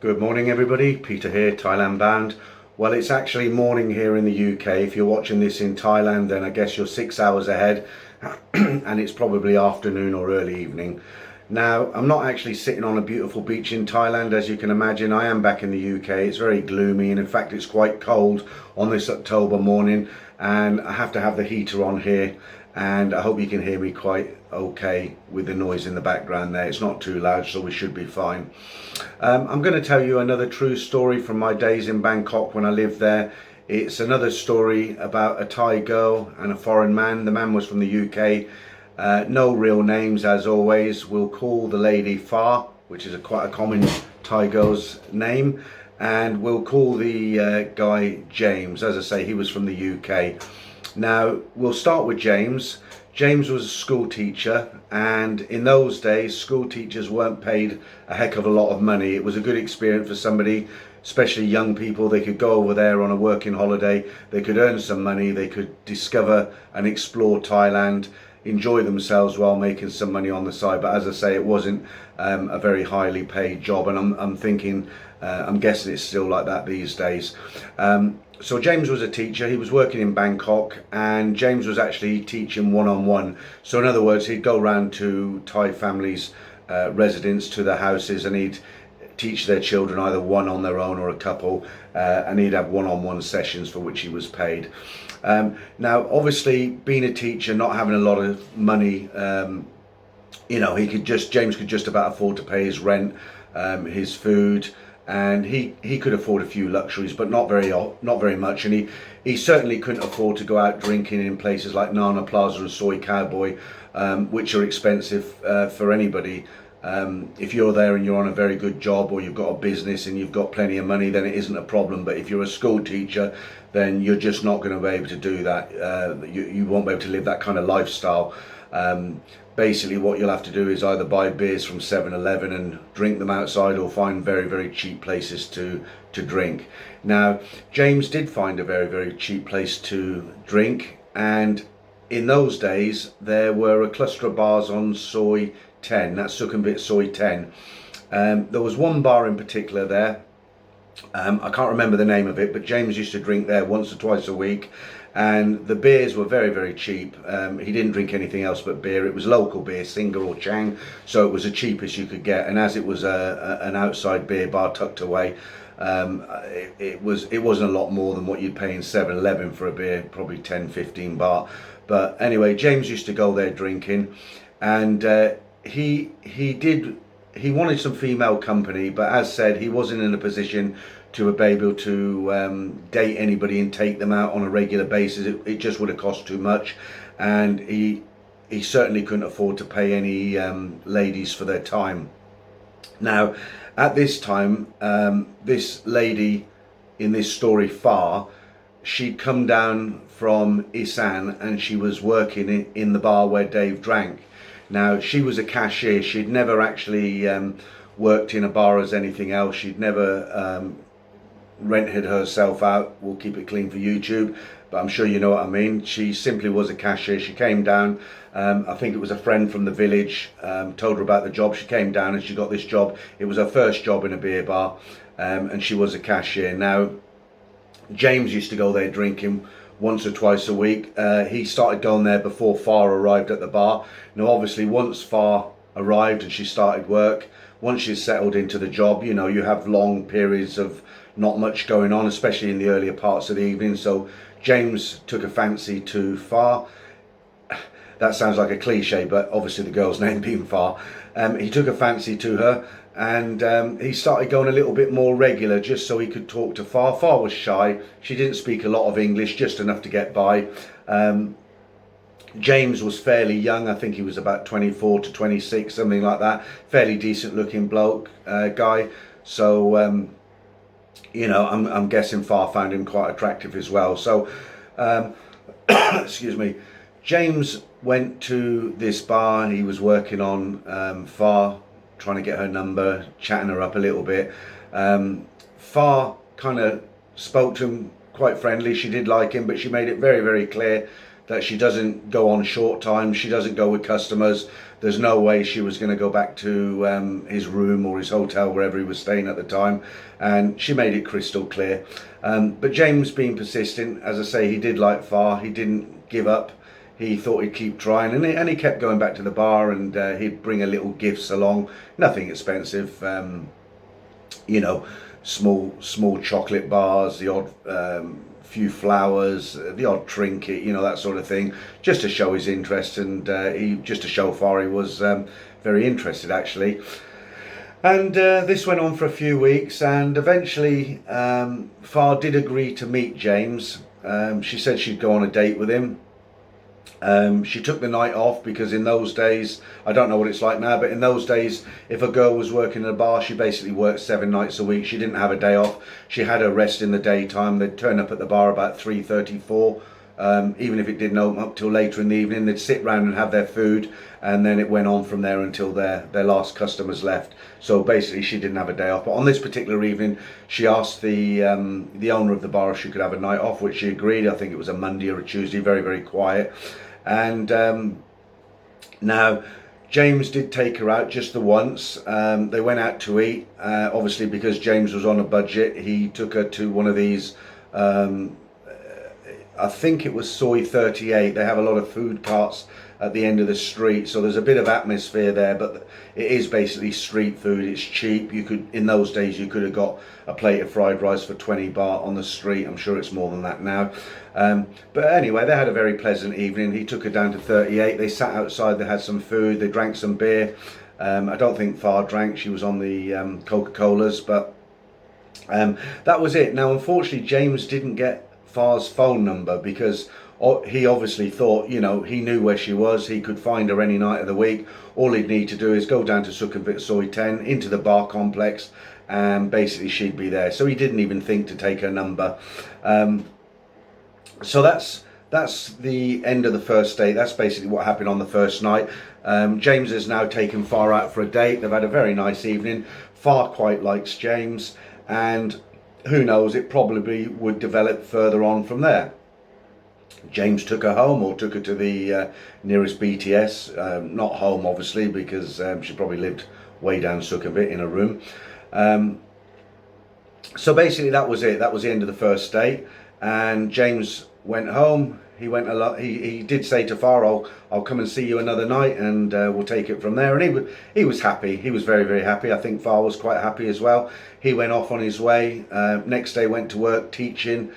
Good morning everybody, Peter here, Thailand bound. Well, it's actually morning here in the UK. If you're watching this in Thailand, then I guess you're 6 hours ahead and it's probably afternoon or early evening. Now, I'm not actually sitting on a beautiful beach in Thailand, as you can imagine. I am back in the UK. It's very gloomy and in fact it's quite cold on this October morning, and I have to have the heater on here, and I hope you can hear me quite okay with the noise in the background there. It's not too loud, so we should be fine. I'm going to tell you another true story from my days in Bangkok when I lived there. It's another story about a Thai girl and a foreign man. The man was from the UK. No real names, as always. We'll call the lady Far, which is quite a common Thai girl's name, and we'll call the guy James. As I say, he was from the UK. Now, we'll start with James. James was a school teacher, and in those days school teachers weren't paid a heck of a lot of money. It was a good experience for somebody, especially young people. They could go over there on a working holiday, they could earn some money, they could discover and explore Thailand, enjoy themselves while making some money on the side. But as I say, it wasn't a very highly paid job, and I'm guessing it's still like that these days. So James was a teacher. He was working in Bangkok, and James was actually teaching one-on-one. So in other words, he'd go around to Thai families' residents, to their houses, and he'd teach their children, either one on their own or a couple, and he'd have one-on-one sessions for which he was paid. Now, obviously, being a teacher, not having a lot of money, James could just about afford to pay his rent, his food, and he could afford a few luxuries, but not very much. And he certainly couldn't afford to go out drinking in places like Nana Plaza and Soy Cowboy, which are expensive for anybody. If you're there and you're on a very good job, or you've got a business and you've got plenty of money, then it isn't a problem. But if you're a school teacher, then you're just not going to be able to do that. You won't be able to live that kind of lifestyle. Basically, what you'll have to do is either buy beers from 7-Eleven and drink them outside, or find very, very cheap places to drink. Now, James did find a very, very cheap place to drink, and in those days there were a cluster of bars on Soy 10, that's Sukhumvit Soy 10. There was one bar in particular there. I can't remember the name of it, but James used to drink there once or twice a week, and the beers were very, very cheap. He didn't drink anything else but beer. It was local beer, Singer or Chang, so it was the cheapest you could get. And as it was an outside beer bar tucked away, it wasn't a lot more than what you'd pay in 7-Eleven for a beer, probably 10-15 baht. But anyway, James used to go there drinking, and he wanted some female company, but as said, he wasn't in a position to be able to date anybody and take them out on a regular basis. It just would have cost too much, and he certainly couldn't afford to pay any ladies for their time. Now, at this time, this lady in this story, Far, she'd come down from Isan, and she was working in the bar where Dave drank. Now, she was a cashier. She'd never actually worked in a bar as anything else. She'd never rented herself out. We'll keep it clean for YouTube, but I'm sure you know what I mean. She simply was a cashier. She came down, I think it was a friend from the village told her about the job. She came down and she got this job. It was her first job in a beer bar, and she was a cashier. Now, James used to go there drinking once or twice a week. He started going there before Far arrived at the bar. Now, obviously, once Far arrived and she started work, once she's settled into the job, you have long periods of not much going on, especially in the earlier parts of the evening. So James took a fancy to Far. That sounds like a cliche, but obviously the girl's name being Far. He took a fancy to her, and he started going a little bit more regular, just so he could talk to Far. Far was shy. She didn't speak a lot of English, just enough to get by. James was fairly young. I think he was about 24 to 26, something like that. Fairly decent looking bloke, guy. So, I'm guessing Far found him quite attractive as well. So, excuse me. James went to this bar. He was working on Far, trying to get her number, chatting her up a little bit. Far kind of spoke to him quite friendly. She did like him, but she made it very, very clear that she doesn't go on short time, she doesn't go with customers. There's no way she was going to go back to his room or his hotel, wherever he was staying at the time, and she made it crystal clear. But James, being persistent, as I say, he did like Far. He didn't give up. He thought he'd keep trying, and he kept going back to the bar, and he'd bring a little gifts along, nothing expensive, you know, small chocolate bars, the odd few flowers, the odd trinket, you know, that sort of thing, just to show his interest, and just to show Far he was very interested, actually. And this went on for a few weeks, and eventually Far did agree to meet James. She said she'd go on a date with him. She took the night off because in those days, I don't know what it's like now, but in those days, if a girl was working in a bar, she basically worked 7 nights a week. She didn't have a day off. She had her rest in the daytime. They'd turn up at the bar about 3:34. Even if it didn't open up till later in the evening, they'd sit round and have their food, and then it went on from there until their last customers left. So basically she didn't have a day off. But on this particular evening, she asked the owner of the bar if she could have a night off, which she agreed. I think it was a Monday or a Tuesday, very, very quiet. And now James did take her out just the once. They went out to eat. Obviously, because James was on a budget, he took her to one of these, I think it was Soy 38. They have a lot of food carts at the end of the street, so there's a bit of atmosphere there, but it is basically street food. It's cheap. You could, in those days, you could have got a plate of fried rice for 20 baht on the street. I'm sure it's more than that now. But anyway, they had a very pleasant evening. He took her down to 38. They sat outside, they had some food, they drank some beer. I don't think Far drank. She was on the Coca-Colas, but that was it. Now, unfortunately, James didn't get Far's phone number because he obviously thought, you know, he knew where she was. He could find her any night of the week. All he'd need to do is go down to Sukhumvit Soy 10 into the bar complex, and basically she'd be there. So he didn't even think to take her number. So that's the end of the first date. That's basically what happened on the first night. James has now taken Far out for a date. They've had a very nice evening. Far quite likes James, and who knows, it probably would develop further on from there. James took her home, or took her to the nearest BTS. Not home, obviously, because she probably lived way down Sukhumvit in a room. So basically that was it. That was the end of the first date, and James went home. He went a lot. He did say to Far, I'll come and see you another night, and we'll take it from there. And he was happy. He was very, very happy. I think Far was quite happy as well. He went off on his way. Next day went to work teaching.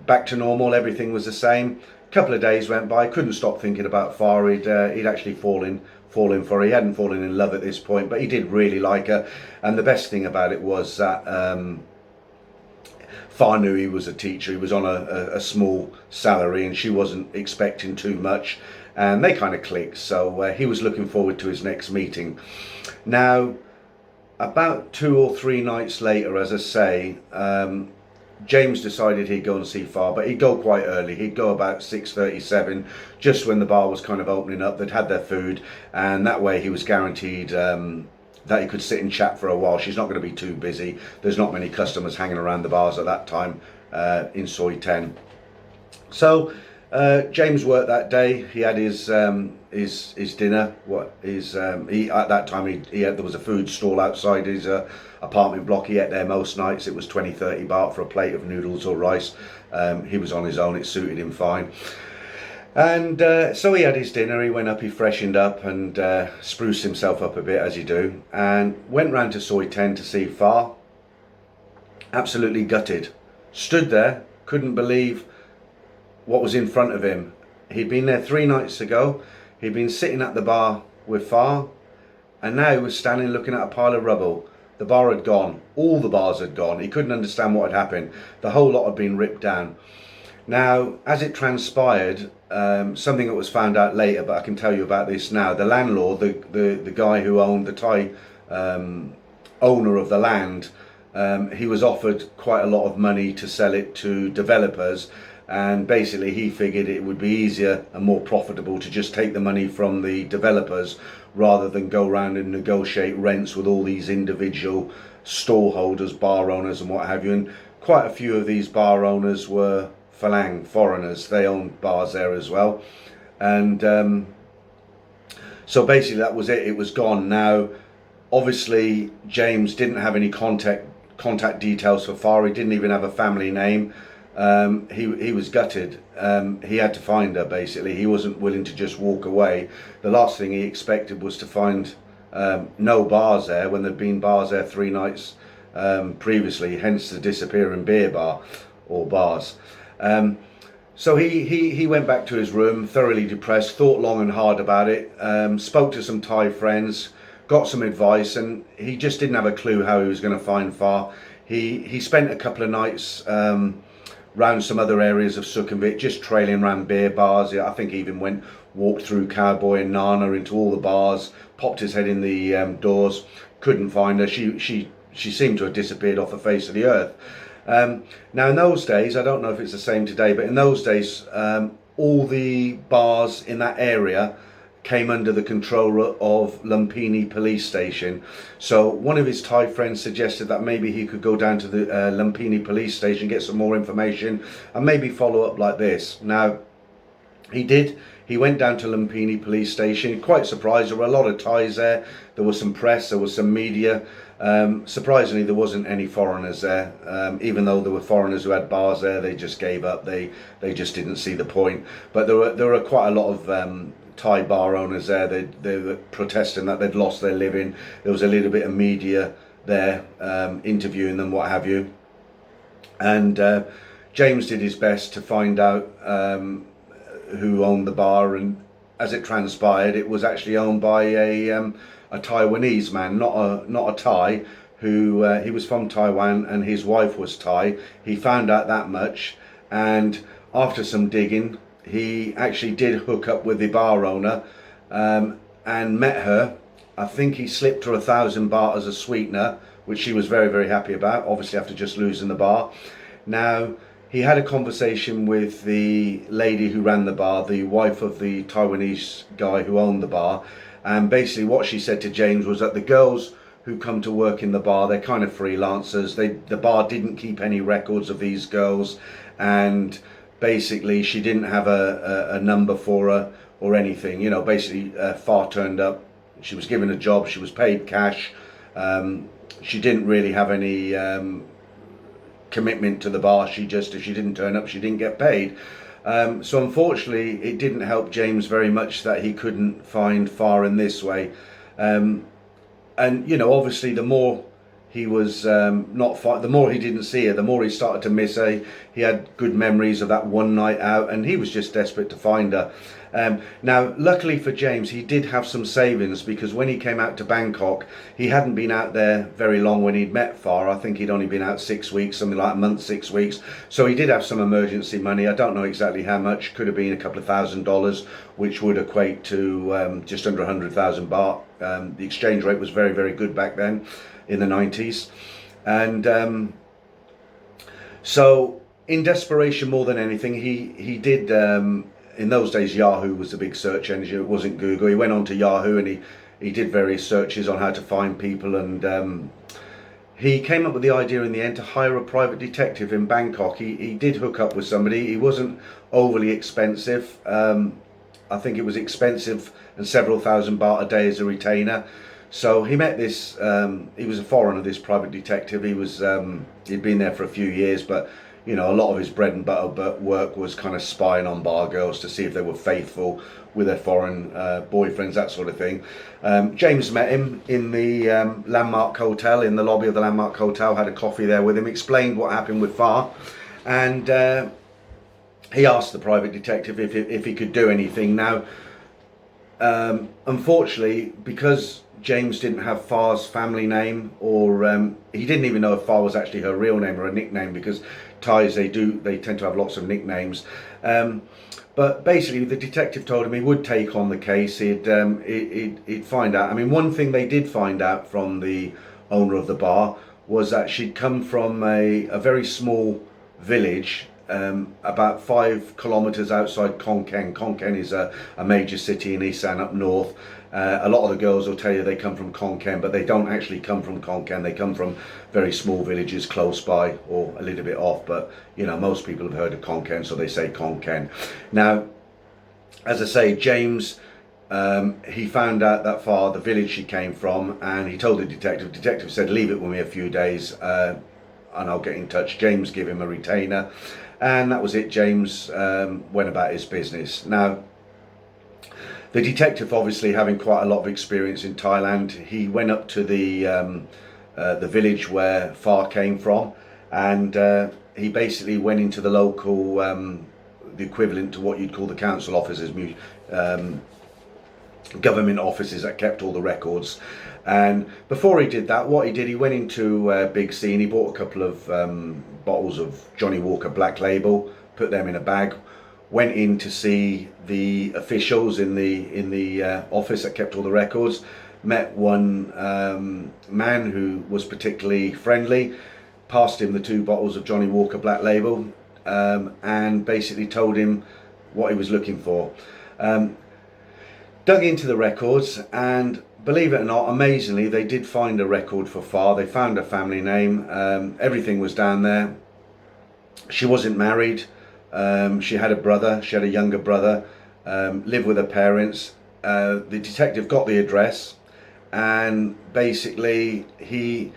Back to normal. Everything was the same. A couple of days went by. Couldn't stop thinking about Far. He'd actually fallen for her. He hadn't fallen in love at this point, but he did really like her. And the best thing about it was that Far knew he was a teacher. He was on a small salary, and she wasn't expecting too much, and they kind of clicked. So he was looking forward to his next meeting. Now, about 2 or 3 nights later, as I say, James decided he'd go and see Far, but he'd go quite early. He'd go about 6:37, just when the bar was kind of opening up. They'd had their food, and that way he was guaranteed that he could sit and chat for a while. She's not going to be too busy. There's not many customers hanging around the bars at that time in Soy 10. So James worked that day. He had his dinner. At that time there was a food stall outside his apartment block. He ate there most nights. It was 20-30 baht for a plate of noodles or rice. He was on his own. It suited him fine. And so he had his dinner. He went up, he freshened up, and spruced himself up a bit, as you do, and went round to Soy 10 to see Far. Absolutely gutted. Stood there, couldn't believe what was in front of him. He'd been there 3 nights ago. He'd been sitting at the bar with Far, and now he was standing looking at a pile of rubble. The bar had gone. All the bars had gone. He couldn't understand what had happened. The whole lot had been ripped down. Now, as it transpired, something that was found out later, but I can tell you about this now. The landlord, the guy who owned the Thai owner of the land, he was offered quite a lot of money to sell it to developers, and basically he figured it would be easier and more profitable to just take the money from the developers rather than go around and negotiate rents with all these individual stall holders, bar owners and what have you. And quite a few of these bar owners were Phalang, foreigners. They owned bars there as well. And so basically that was it. It was gone. Now, obviously, James didn't have any contact details for Farah. He didn't even have a family name. He was gutted. He had to find her, basically. He wasn't willing to just walk away. The last thing he expected was to find no bars there when there'd been bars there 3 nights previously, hence the disappearing beer bar or bars. So he went back to his room, thoroughly depressed, thought long and hard about it, spoke to some Thai friends, got some advice, and he just didn't have a clue how he was going to find Far. He spent a couple of nights round some other areas of Sukhumvit, just trailing around beer bars. I think he even walked through Cowboy and Nana into all the bars, popped his head in the doors, couldn't find her. She seemed to have disappeared off the face of the earth. Now in those days, I don't know if it's the same today, but in those days, all the bars in that area came under the control of Lumpini police station. So one of his Thai friends suggested that maybe he could go down to the Lumpini police station, get some more information, and maybe follow up like this. Now, he did. He went down to Lumpini police station. Quite surprised, there were a lot of Thais there. There was some press, there was some media. Surprisingly, there wasn't any foreigners there. Even though there were foreigners who had bars there, they just gave up. They just didn't see the point. But there were quite a lot of Thai bar owners there. They were protesting that they'd lost their living. There was a little bit of media there interviewing them, what have you. And James did his best to find out who owned the bar, and as it transpired, it was actually owned by a Taiwanese man, not a Thai. Who he was from Taiwan, and his wife was Thai. He found out that much, and after some digging, he actually did hook up with the bar owner and met her. I think he slipped her 1,000 baht as a sweetener, which she was very, very happy about, obviously after just losing the bar. Now, he had a conversation with the lady who ran the bar, the wife of the Taiwanese guy who owned the bar, and basically what she said to James was that the girls who come to work in the bar, they're kind of freelancers. The bar didn't keep any records of these girls, and basically she didn't have a number for her or anything. You know, basically Far turned up, she was given a job, she was paid cash. She didn't really have any commitment to the bar. If she didn't turn up, she didn't get paid. So unfortunately, it didn't help James very much that he couldn't find Far in this way. And you know, obviously, the more he was the more he didn't see her, the more he started to miss her. He had good memories of that one night out, and he was just desperate to find her. Now, luckily for James, he did have some savings, because when he came out to Bangkok, he hadn't been out there very long when he'd met Far. I think he'd only been out 6 weeks, something like a month, 6 weeks. So he did have some emergency money. I don't know exactly how much. Could have been a couple of $1,000s, which would equate to just under 100,000 baht. The exchange rate was very, very good back then in the 90s. And so in desperation more than anything, he did, in those days Yahoo was the big search engine, it wasn't Google. He went on to Yahoo and he did various searches on how to find people, and he came up with the idea in the end to hire a private detective in Bangkok. He did hook up with somebody. He wasn't overly expensive. I think it was expensive and several thousand baht a day as a retainer. So he met this, he was a foreigner, this private detective. He'd been there for a few years, but you know, a lot of his bread and butter work was kind of spying on bar girls to see if they were faithful with their foreign boyfriends, that sort of thing. James met him in the Landmark Hotel, in the lobby of the Landmark Hotel, had a coffee there with him, explained what happened with Far, and he asked the private detective if he could do anything. Now, unfortunately, because James didn't have Far's family name, or he didn't even know if Far was actually her real name or a nickname, because Thais, they tend to have lots of nicknames. But basically, the detective told him he would take on the case. He'd find out. I mean, one thing they did find out from the owner of the bar was that she'd come from a very small village about 5 kilometers outside Khon Kaen. Khon Kaen is a major city in Isan up north. A lot of the girls will tell you they come from Khon Kaen, but they don't actually come from Khon Kaen. They come from very small villages close by or a little bit off. But you know, most people have heard of Khon Kaen, so they say Khon Kaen. Now, as I say, James, he found out that far, the village she came from, and he told the detective. The detective said, leave it with me a few days and I'll get in touch. James gave him a retainer, and that was it. James went about his business. Now, the detective, obviously having quite a lot of experience in Thailand, he went up to the village where Far came from, and he basically went into the local, the equivalent to what you'd call the council offices, government offices that kept all the records. And before he did that, what he did, he went into Big C and he bought a couple of bottles of Johnny Walker Black Label, put them in a bag, went in to see the officials in the office that kept all the records, met one man who was particularly friendly, passed him the 2 bottles of Johnny Walker Black Label, and basically told him what he was looking for. Dug into the records, and believe it or not, amazingly, they did find a record for Far. They found a family name. Everything was down there. She wasn't married. She had a brother. She had a younger brother. Lived with her parents. The detective got the address, and basically he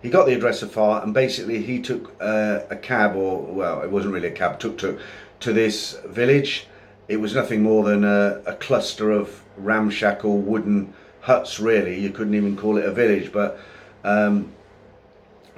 got the address of Far, and basically he took a cab, or well, it wasn't really a cab. Took to this village. It was nothing more than a cluster of ramshackle wooden huts, really. You couldn't even call it a village, but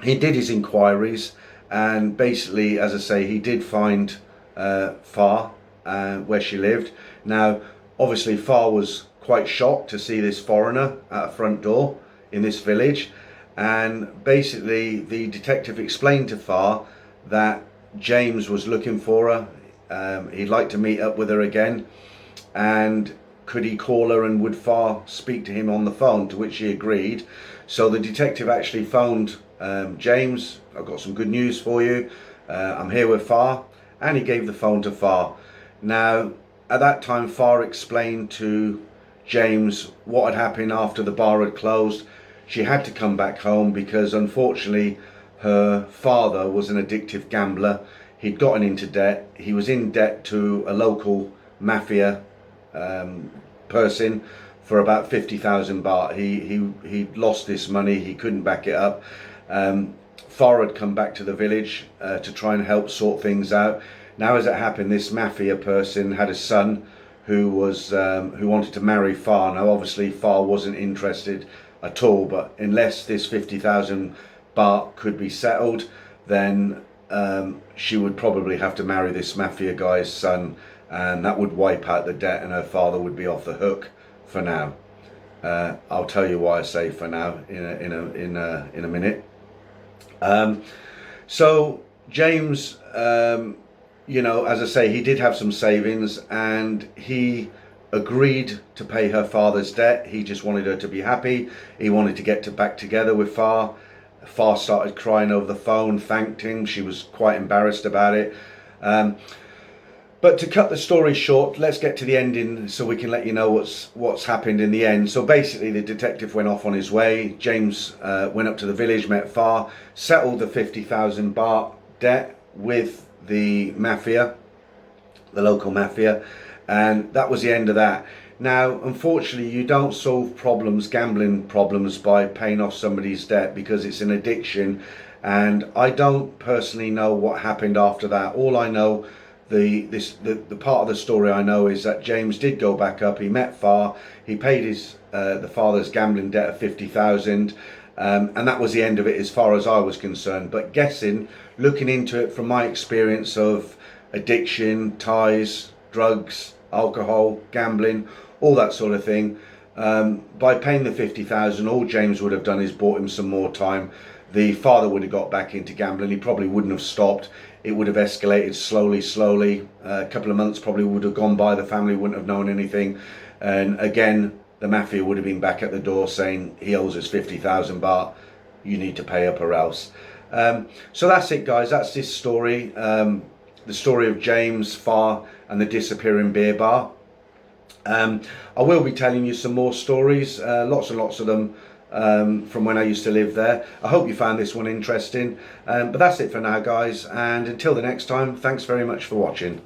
he did his inquiries, and basically, as I say, he did find Far where she lived. Now, obviously, Far was quite shocked to see this foreigner at a front door in this village, and basically the detective explained to Far that James was looking for her. He'd like to meet up with her again, and could he call her, and would Far speak to him on the phone, to which he agreed. So the detective actually phoned James. I've got some good news for you. I'm here with Far, and he gave the phone to Far. Now, at that time, Far explained to James what had happened after the bar had closed. She had to come back home because, unfortunately, her father was an addictive gambler. He'd gotten into debt. He was in debt to a local mafia person for about 50,000 baht. He lost this money. He couldn't back it up. Far had come back to the village to try and help sort things out. Now, as it happened, this mafia person had a son who wanted to marry Far. Now, obviously, Far wasn't interested at all, but unless this 50,000 baht could be settled, then she would probably have to marry this mafia guy's son, and that would wipe out the debt, and her father would be off the hook for now. I'll tell you why I say for now in a minute. So James, you know, as I say, he did have some savings, and he agreed to pay her father's debt. He just wanted her to be happy. He wanted to get back together with Far. Far started crying over the phone, thanked him. She was quite embarrassed about it. But to cut the story short, let's get to the ending so we can let you know what's happened in the end. So basically, the detective went off on his way. James went up to the village, met Far, settled the 50,000 baht debt with the mafia, the local mafia, and that was the end of that. Now, unfortunately, you don't solve problems, gambling problems, by paying off somebody's debt, because it's an addiction, and I don't personally know what happened after that. All I know, the part of the story I know, is that James did go back up. He met Far. He paid his the father's gambling debt of 50,000, and that was the end of it as far as I was concerned. But guessing, looking into it from my experience of addiction, ties, drugs, alcohol, gambling, all that sort of thing, by paying the 50,000, all James would have done is bought him some more time. The father would have got back into gambling. He probably wouldn't have stopped. It would have escalated slowly. A couple of months probably would have gone by. The family wouldn't have known anything. And again, the mafia would have been back at the door saying, he owes us 50,000 baht. You need to pay up or else. So that's it, guys. That's this story. The story of James, Far, and the disappearing beer bar. I will be telling you some more stories, lots and lots of them, from when I used to live there. I hope you found this one interesting. But that's it for now, guys, and until the next time, thanks very much for watching.